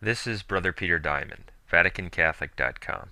This is Brother Peter Diamond, VaticanCatholic.com.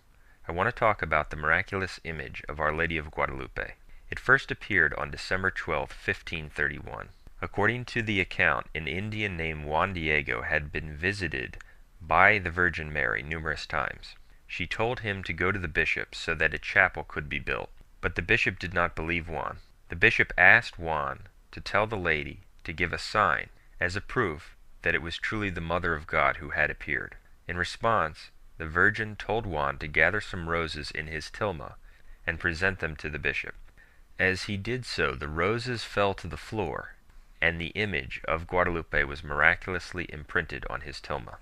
I want to talk about the miraculous image of Our Lady of Guadalupe. It first appeared on December 12, 1531. According to the account, an Indian named Juan Diego had been visited by the Virgin Mary numerous times. She told him to go to the bishop so that a chapel could be built, but the bishop did not believe Juan. The bishop asked Juan to tell the lady to give a sign as a proof that it was truly the Mother of God who had appeared. In response, the Virgin told Juan to gather some roses in his tilma and present them to the bishop. As he did so, the roses fell to the floor, and the image of Guadalupe was miraculously imprinted on his tilma.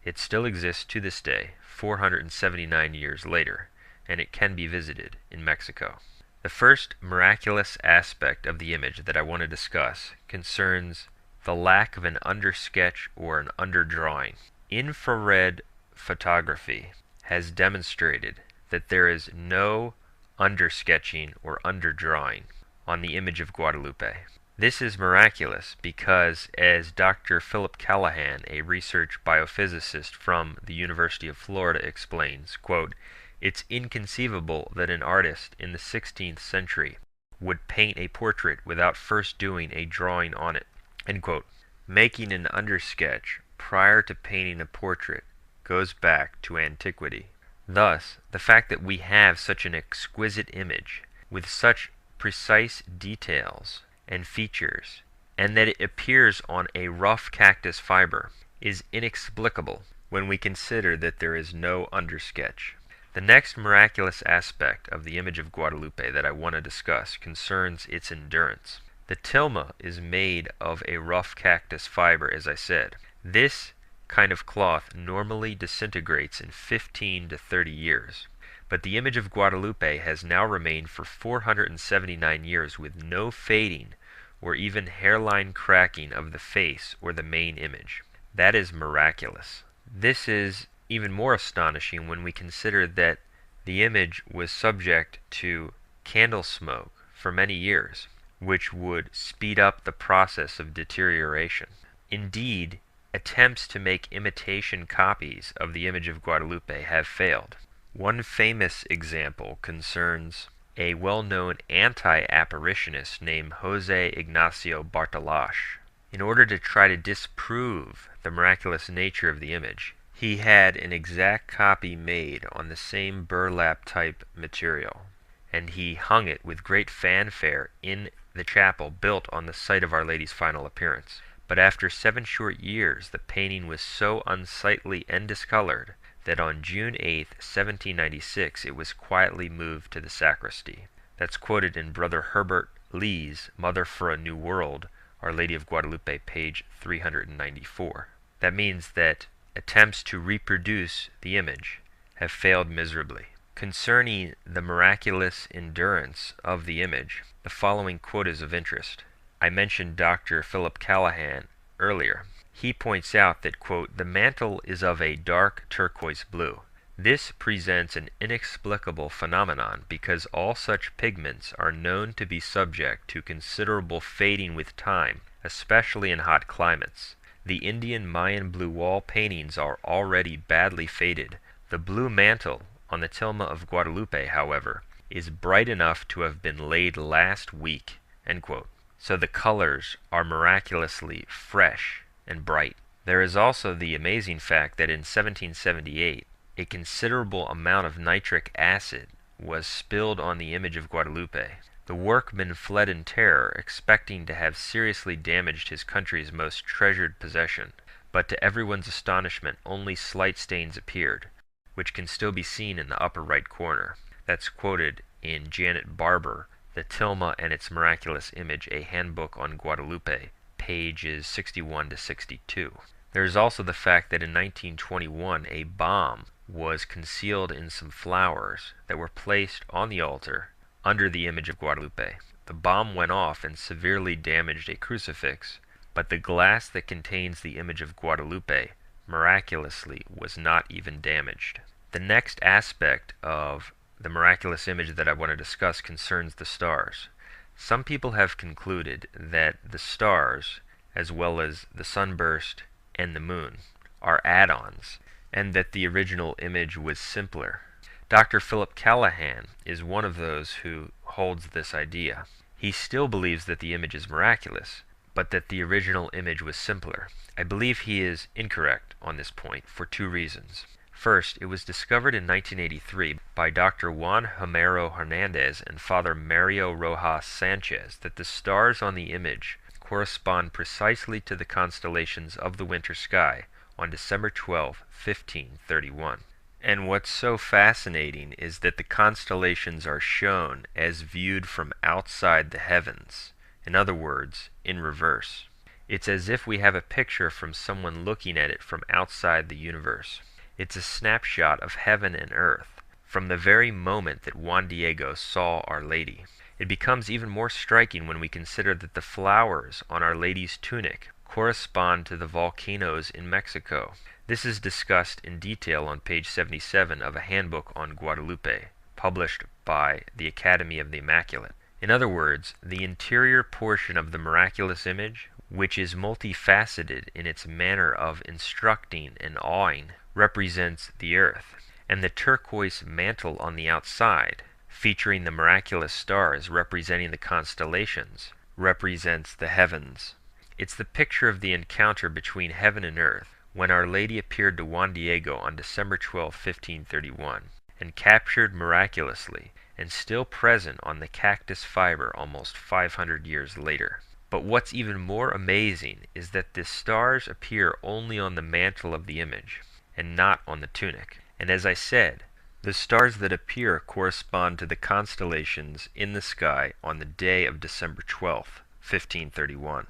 It still exists to this day, 479 years later, and it can be visited in Mexico. The first miraculous aspect of the image that I want to discuss concerns the lack of an undersketch or an underdrawing. Infrared photography has demonstrated that there is no undersketching or underdrawing on the image of Guadalupe. This is miraculous because, as Dr. Philip Callahan, a research biophysicist from the University of Florida, explains, quote, "It's inconceivable that an artist in the 16th century would paint a portrait without first doing a drawing on it." End quote. Making an undersketch prior to painting a portrait goes back to antiquity. Thus, the fact that we have such an exquisite image with such precise details and features, and that it appears on a rough cactus fiber, is inexplicable when we consider that there is no undersketch. The next miraculous aspect of the image of Guadalupe that I want to discuss concerns its endurance. The tilma is made of a rough cactus fiber, as I said. This kind of cloth normally disintegrates in 15 to 30 years, but the image of Guadalupe has now remained for 479 years with no fading or even hairline cracking of the face or the main image. That is miraculous. This is even more astonishing when we consider that the image was subject to candle smoke for many years, which would speed up the process of deterioration. Indeed, attempts to make imitation copies of the image of Guadalupe have failed. One famous example concerns a well-known anti-apparitionist named Jose Ignacio Bartolash. In order to try to disprove the miraculous nature of the image, he had an exact copy made on the same burlap-type material, and he hung it with great fanfare in the chapel built on the site of Our Lady's final appearance. But after 7 short years, the painting was so unsightly and discolored that on June 8, 1796, it was quietly moved to the sacristy. That's quoted in Brother Herbert Lee's Mother for a New World, Our Lady of Guadalupe, page 394. That means that attempts to reproduce the image have failed miserably. Concerning the miraculous endurance of the image, the following quote is of interest. I mentioned Dr. Philip Callahan earlier. He points out that, quote, "The mantle is of a dark turquoise blue. This presents an inexplicable phenomenon because all such pigments are known to be subject to considerable fading with time, especially in hot climates. The Indian Mayan blue wall paintings are already badly faded. The blue mantle on the tilma of Guadalupe, however, is bright enough to have been laid last week." End quote. So the colors are miraculously fresh and bright. There is also the amazing fact that in 1778, a considerable amount of nitric acid was spilled on the image of Guadalupe. The workman fled in terror, expecting to have seriously damaged his country's most treasured possession. But to everyone's astonishment, only slight stains appeared, which can still be seen in the upper right corner. That's quoted in Janet Barber, The Tilma and Its Miraculous Image, a Handbook on Guadalupe, pages 61 to 62. There is also the fact that in 1921 a bomb was concealed in some flowers that were placed on the altar under the image of Guadalupe. The bomb went off and severely damaged a crucifix, but the glass that contains the image of Guadalupe miraculously was not even damaged. The next aspect of the miraculous image that I want to discuss concerns the stars. Some people have concluded that the stars, as well as the sunburst and the moon, are add-ons, and that the original image was simpler. Dr. Philip Callahan is one of those who holds this idea. He still believes that the image is miraculous, but that the original image was simpler. I believe he is incorrect on this point for two reasons. First, it was discovered in 1983 by Dr. Juan Homero Hernandez and Father Mario Rojas Sanchez that the stars on the image correspond precisely to the constellations of the winter sky on December 12, 1531. And what's so fascinating is that the constellations are shown as viewed from outside the heavens, in other words, in reverse. It's as if we have a picture from someone looking at it from outside the universe. It's a snapshot of heaven and earth from the very moment that Juan Diego saw Our Lady. It becomes even more striking when we consider that the flowers on Our Lady's tunic correspond to the volcanoes in Mexico. This is discussed in detail on page 77 of a handbook on Guadalupe, published by the Academy of the Immaculate. In other words, the interior portion of the miraculous image, which is multifaceted in its manner of instructing and awing, represents the earth, and the turquoise mantle on the outside, featuring the miraculous stars representing the constellations, represents the heavens. It's the picture of the encounter between heaven and earth when Our Lady appeared to Juan Diego on December 12, 1531, and captured miraculously, and still present on the cactus fiber almost 500 years later. But what's even more amazing is that the stars appear only on the mantle of the image, and not on the tunic. And as I said, the stars that appear correspond to the constellations in the sky on the day of December 12, 1531.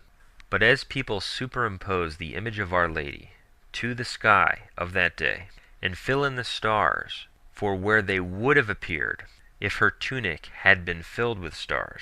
But as people superimpose the image of Our Lady to the sky of that day, and fill in the stars for where they would have appeared if her tunic had been filled with stars,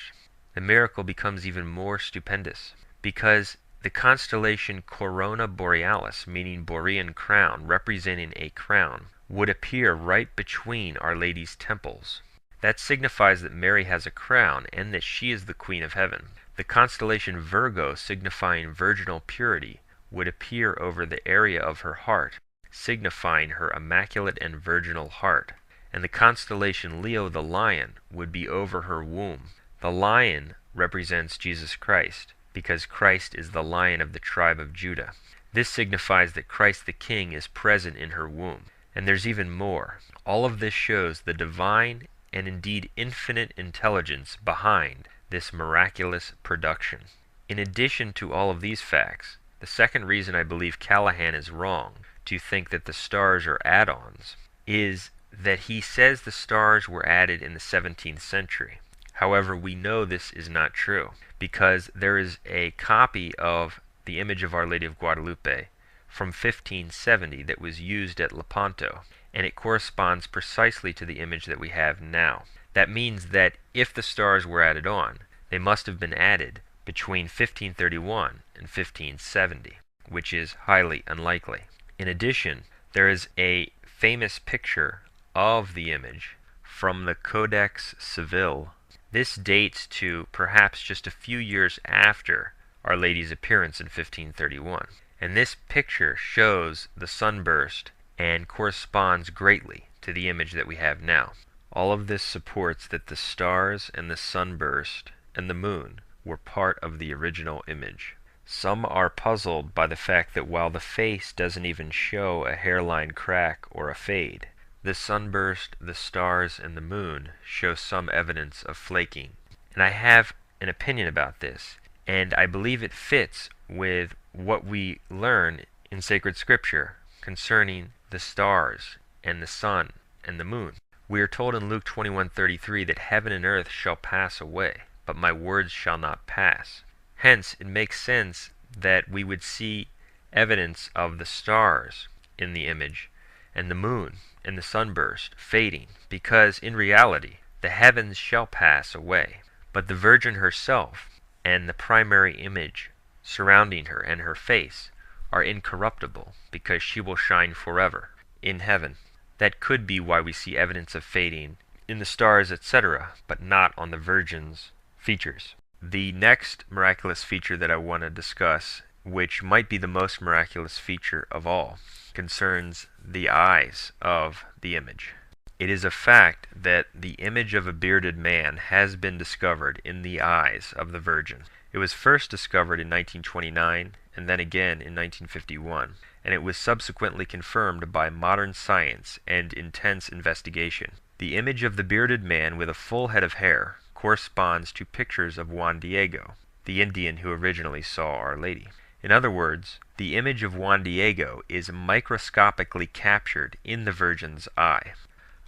the miracle becomes even more stupendous, because the constellation Corona Borealis, meaning Borean crown, representing a crown, would appear right between Our Lady's temples. That signifies that Mary has a crown and that she is the Queen of Heaven. The constellation Virgo, signifying virginal purity, would appear over the area of her heart, signifying her immaculate and virginal heart. And the constellation Leo the Lion would be over her womb. The lion represents Jesus Christ, because Christ is the Lion of the tribe of Judah. This signifies that Christ the King is present in her womb. And there's even more. All of this shows the divine and indeed infinite intelligence behind this miraculous production. In addition to all of these facts, the second reason I believe Callahan is wrong to think that the stars are add-ons is that he says the stars were added in the 17th century. However, we know this is not true, because there is a copy of the image of Our Lady of Guadalupe from 1570 that was used at Lepanto, and it corresponds precisely to the image that we have now. That means that if the stars were added on, they must have been added between 1531 and 1570, which is highly unlikely. In addition, there is a famous picture of the image from the Codex Civil. This dates to perhaps just a few years after Our Lady's appearance in 1531. And this picture shows the sunburst and corresponds greatly to the image that we have now. All of this supports that the stars and the sunburst and the moon were part of the original image. Some are puzzled by the fact that while the face doesn't even show a hairline crack or a fade, the sunburst, the stars, and the moon show some evidence of flaking. And I have an opinion about this, and I believe it fits with what we learn in sacred scripture concerning the stars and the sun and the moon. We are told in Luke 21:33 that heaven and earth shall pass away, but my words shall not pass. Hence, it makes sense that we would see evidence of the stars in the image and the moon and the sunburst fading, because in reality the heavens shall pass away, but the Virgin herself and the primary image surrounding her and her face are incorruptible, because she will shine forever in heaven. That could be why we see evidence of fading in the stars, etc., but not on the Virgin's features. The next miraculous feature that I want to discuss which might be the most miraculous feature of all, concerns the eyes of the image. It is a fact that the image of a bearded man has been discovered in the eyes of the Virgin. It was first discovered in 1929 and then again in 1951, and it was subsequently confirmed by modern science and intense investigation. The image of the bearded man with a full head of hair corresponds to pictures of Juan Diego, the Indian who originally saw Our Lady. In other words, the image of Juan Diego is microscopically captured in the Virgin's eye.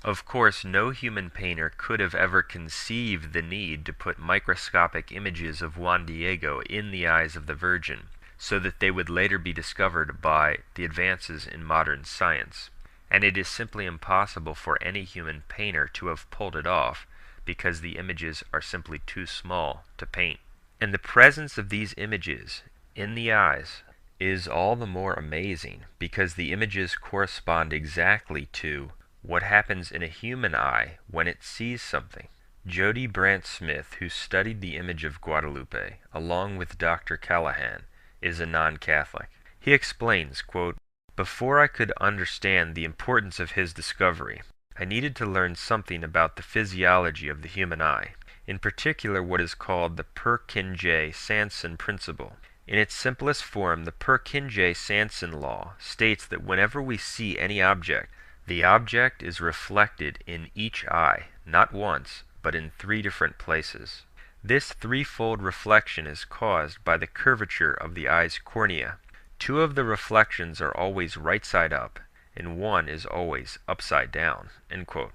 Of course, no human painter could have ever conceived the need to put microscopic images of Juan Diego in the eyes of the Virgin, so that they would later be discovered by the advances in modern science. And it is simply impossible for any human painter to have pulled it off, because the images are simply too small to paint. And the presence of these images in the eyes is all the more amazing, because the images correspond exactly to what happens in a human eye when it sees something. Jody Brant Smith, who studied the image of Guadalupe, along with Dr. Callahan, is a non-Catholic. He explains, quote, "Before I could understand the importance of his discovery, I needed to learn something about the physiology of the human eye, in particular what is called the Purkinje-Sanson principle. In its simplest form, the Purkinje-Sanson law states that whenever we see any object, the object is reflected in each eye, not once, but in 3 different places. This threefold reflection is caused by the curvature of the eye's cornea. 2 of the reflections are always right side up, and 1 is always upside down." End quote.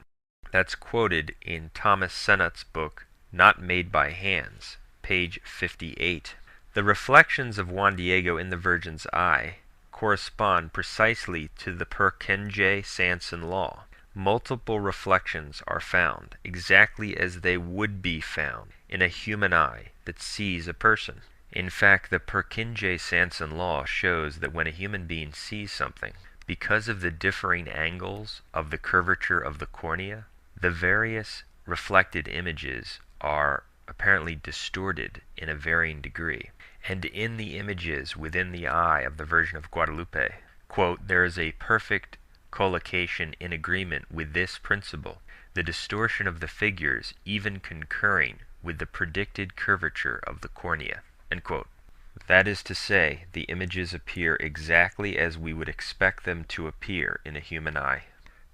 That's quoted in Thomas Sennett's book, Not Made by Hands, page 58. The reflections of Juan Diego in the Virgin's eye correspond precisely to the Purkinje-Sanson law. Multiple reflections are found, exactly as they would be found in a human eye that sees a person. In fact, the Purkinje-Sanson law shows that when a human being sees something, because of the differing angles of the curvature of the cornea, the various reflected images are apparently distorted in a varying degree. And in the images within the eye of the Virgin of Guadalupe, quote, "there is a perfect collocation in agreement with this principle, the distortion of the figures even concurring with the predicted curvature of the cornea." End quote. That is to say, the images appear exactly as we would expect them to appear in a human eye.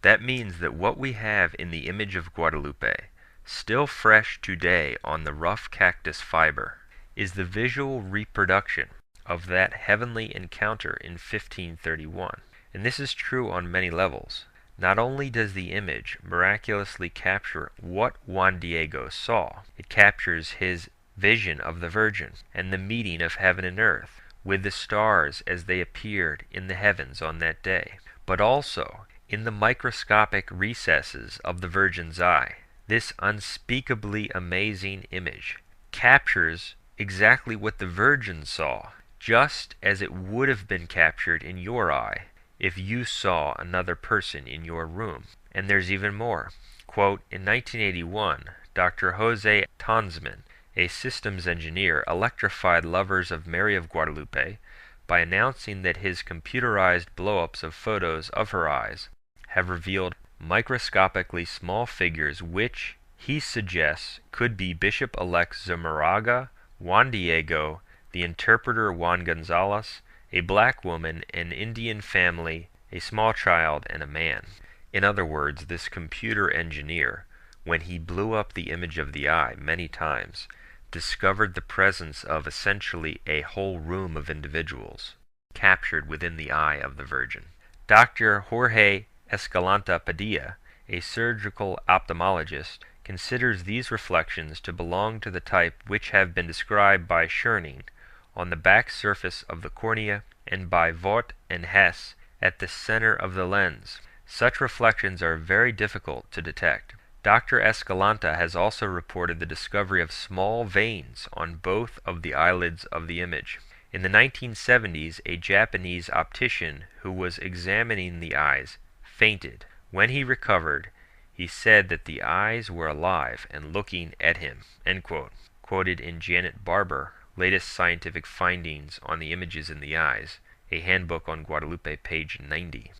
That means that what we have in the image of Guadalupe, still fresh today on the rough cactus fiber, is the visual reproduction of that heavenly encounter in 1531. And this is true on many levels. Not only does the image miraculously capture what Juan Diego saw, it captures his vision of the Virgin and the meeting of heaven and earth with the stars as they appeared in the heavens on that day, but also in the microscopic recesses of the Virgin's eye. This unspeakably amazing image captures exactly what the Virgin saw, just as it would have been captured in your eye if you saw another person in your room. And there's even more. Quote, "In 1981, Dr. Jose Tonsman, a systems engineer, electrified lovers of Mary of Guadalupe by announcing that his computerized blow-ups of photos of her eyes have revealed microscopically small figures which, he suggests, could be Bishop-elect Zumarraga, Juan Diego, the interpreter Juan Gonzalez, a black woman, an Indian family, a small child, and a man." In other words, this computer engineer, when he blew up the image of the eye many times, discovered the presence of essentially a whole room of individuals captured within the eye of the Virgin. Dr. Jorge Escalante Padilla, a surgical ophthalmologist, considers these reflections to belong to the type which have been described by Scherning on the back surface of the cornea and by Vogt and Hess at the center of the lens. Such reflections are very difficult to detect. Dr. Escalante has also reported the discovery of small veins on both of the eyelids of the image. In the 1970s, a Japanese optician who was examining the eyes fainted. When he recovered, he said that the eyes were alive and looking at him. End quote. Quoted in Janet Barber, Latest Scientific Findings on the Images in the Eyes, a handbook on Guadalupe, page 90.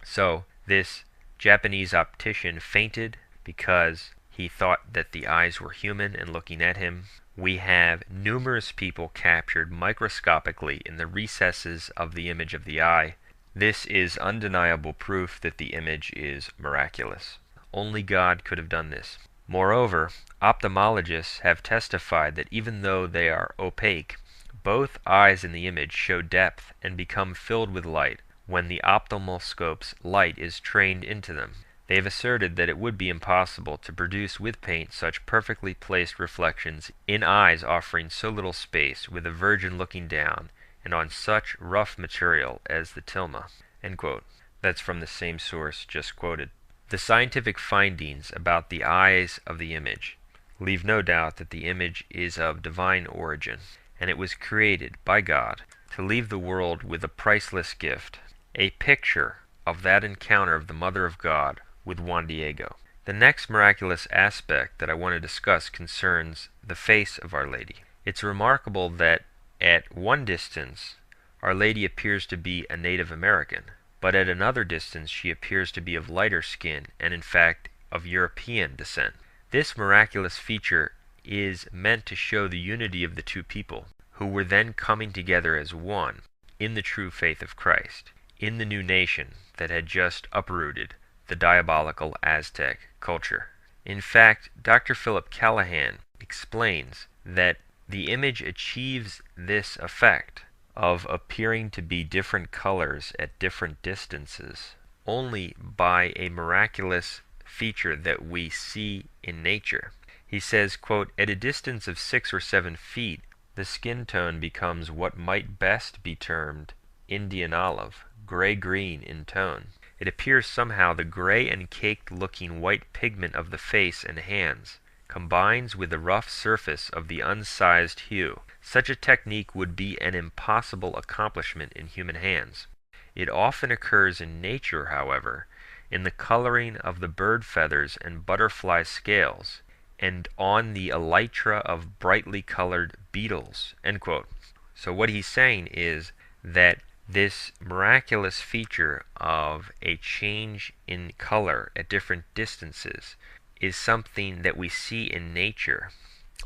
So, this Japanese optician fainted because he thought that the eyes were human and looking at him. We have numerous people captured microscopically in the recesses of the image of the eye. This is undeniable proof that the image is miraculous. Only God could have done this. Moreover, ophthalmologists have testified that even though they are opaque, both eyes in the image show depth and become filled with light when the ophthalmoscope's light is trained into them. They have asserted that it would be impossible to produce with paint such perfectly placed reflections in eyes offering so little space, with a virgin looking down, and on such rough material as the tilma." End quote. That's from the same source just quoted. The scientific findings about the eyes of the image leave no doubt that the image is of divine origin, and it was created by God to leave the world with a priceless gift, a picture of that encounter of the Mother of God with Juan Diego. The next miraculous aspect that I want to discuss concerns the face of Our Lady. It's remarkable that at one distance, Our Lady appears to be a Native American, but at another distance she appears to be of lighter skin and in fact of European descent. This miraculous feature is meant to show the unity of the two people, who were then coming together as one in the true faith of Christ, in the new nation that had just uprooted the diabolical Aztec culture. In fact, Dr. Philip Callahan explains that the image achieves this effect of appearing to be different colors at different distances only by a miraculous feature that we see in nature. He says, quote, "At a distance of 6 or 7 feet, the skin tone becomes what might best be termed Indian olive, gray-green in tone. It appears somehow the gray and caked-looking white pigment of the face and hands combines with the rough surface of the unsized hue. Such a technique would be an impossible accomplishment in human hands. It often occurs in nature, however, in the coloring of the bird feathers and butterfly scales, and on the elytra of brightly colored beetles." End quote. So what he's saying is that this miraculous feature of a change in color at different distances is something that we see in nature,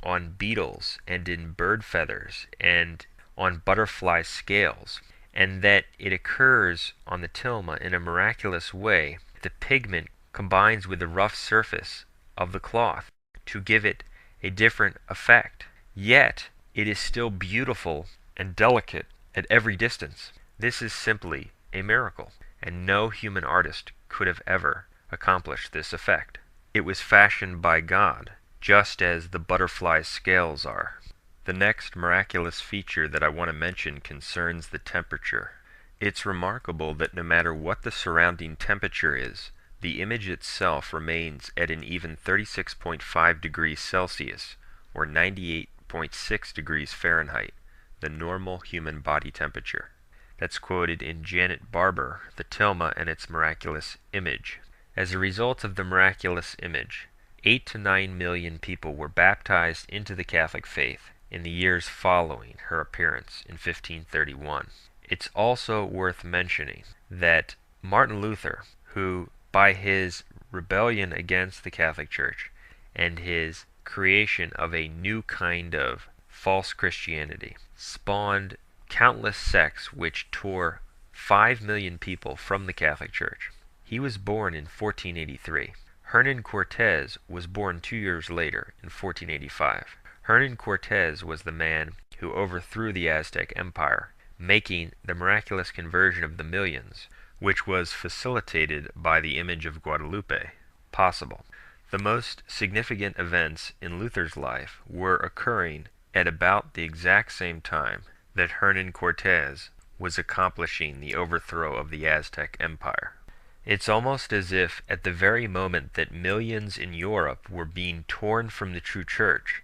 on beetles and in bird feathers and on butterfly scales, and that it occurs on the tilma in a miraculous way. The pigment combines with the rough surface of the cloth to give it a different effect, yet it is still beautiful and delicate at every distance. This is simply a miracle, and no human artist could have ever accomplished this effect. It was fashioned by God, just as the butterfly's scales are. The next miraculous feature that I want to mention concerns the temperature. It's remarkable that no matter what the surrounding temperature is, the image itself remains at an even 36.5 degrees Celsius, or 98.6 degrees Fahrenheit, the normal human body temperature. That's quoted in Janet Barber, The Tilma and Its Miraculous Image. As a result of the miraculous image, 8 to 9 million people were baptized into the Catholic faith in the years following her appearance in 1531. It's also worth mentioning that Martin Luther, who by his rebellion against the Catholic Church and his creation of a new kind of false Christianity, spawned countless sects which tore 5 million people from the Catholic Church. He was born in 1483. Hernan Cortés was born 2 years later in 1485. Hernan Cortés was the man who overthrew the Aztec Empire, making the miraculous conversion of the millions, which was facilitated by the image of Guadalupe, possible. The most significant events in Luther's life were occurring at about the exact same time that Hernan Cortés was accomplishing the overthrow of the Aztec Empire. It's almost as if at the very moment that millions in Europe were being torn from the true church,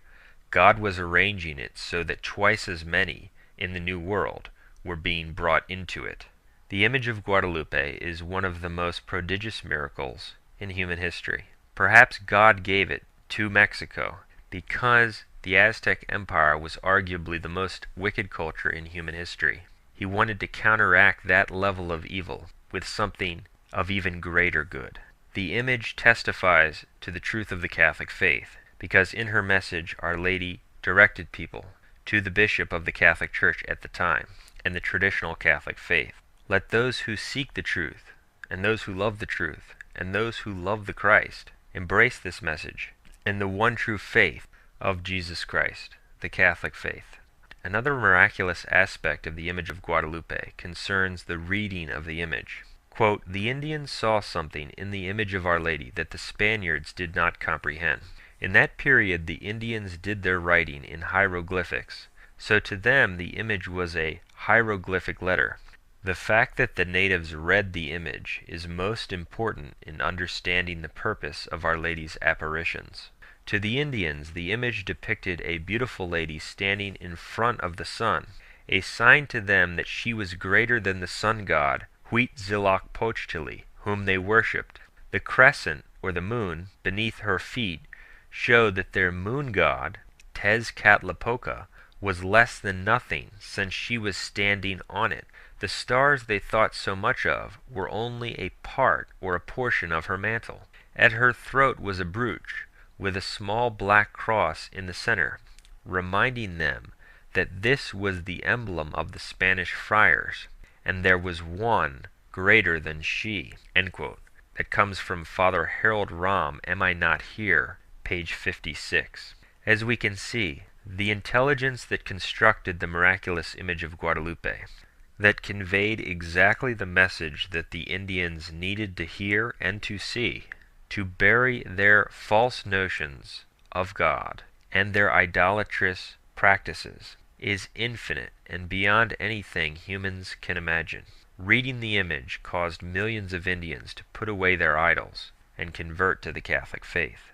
God was arranging it so that twice as many in the New World were being brought into it. The image of Guadalupe is one of the most prodigious miracles in human history. Perhaps God gave it to Mexico because the Aztec Empire was arguably the most wicked culture in human history. He wanted to counteract that level of evil with something of even greater good. The image testifies to the truth of the Catholic faith, because in her message Our Lady directed people to the bishop of the Catholic Church at the time and the traditional Catholic faith. Let those who seek the truth, and those who love the truth, and those who love the Christ embrace this message and the one true faith of Jesus Christ, the Catholic faith. Another miraculous aspect of the image of Guadalupe concerns the reading of the image. Quote, "The Indians saw something in the image of Our Lady that the Spaniards did not comprehend. In that period the Indians did their writing in hieroglyphics, so to them the image was a hieroglyphic letter. The fact that the natives read the image is most important in understanding the purpose of Our Lady's apparitions. To the Indians, the image depicted a beautiful lady standing in front of the sun, a sign to them that she was greater than the sun god Huitzilopochtli, whom they worshipped. The crescent, or the moon, beneath her feet showed that their moon god, Tezcatlipoca, was less than nothing, since she was standing on it. The stars they thought so much of were only a part or a portion of her mantle. At her throat was a brooch, with a small black cross in the center, reminding them that this was the emblem of the Spanish friars, and there was one greater than she." End quote. That comes from Father Harold Rahm, Am I Not Here, page 56. As we can see, the intelligence that constructed the miraculous image of Guadalupe, that conveyed exactly the message that the Indians needed to hear and to see, to bury their false notions of God and their idolatrous practices, is infinite and beyond anything humans can imagine. Reading the image caused millions of Indians to put away their idols and convert to the Catholic faith.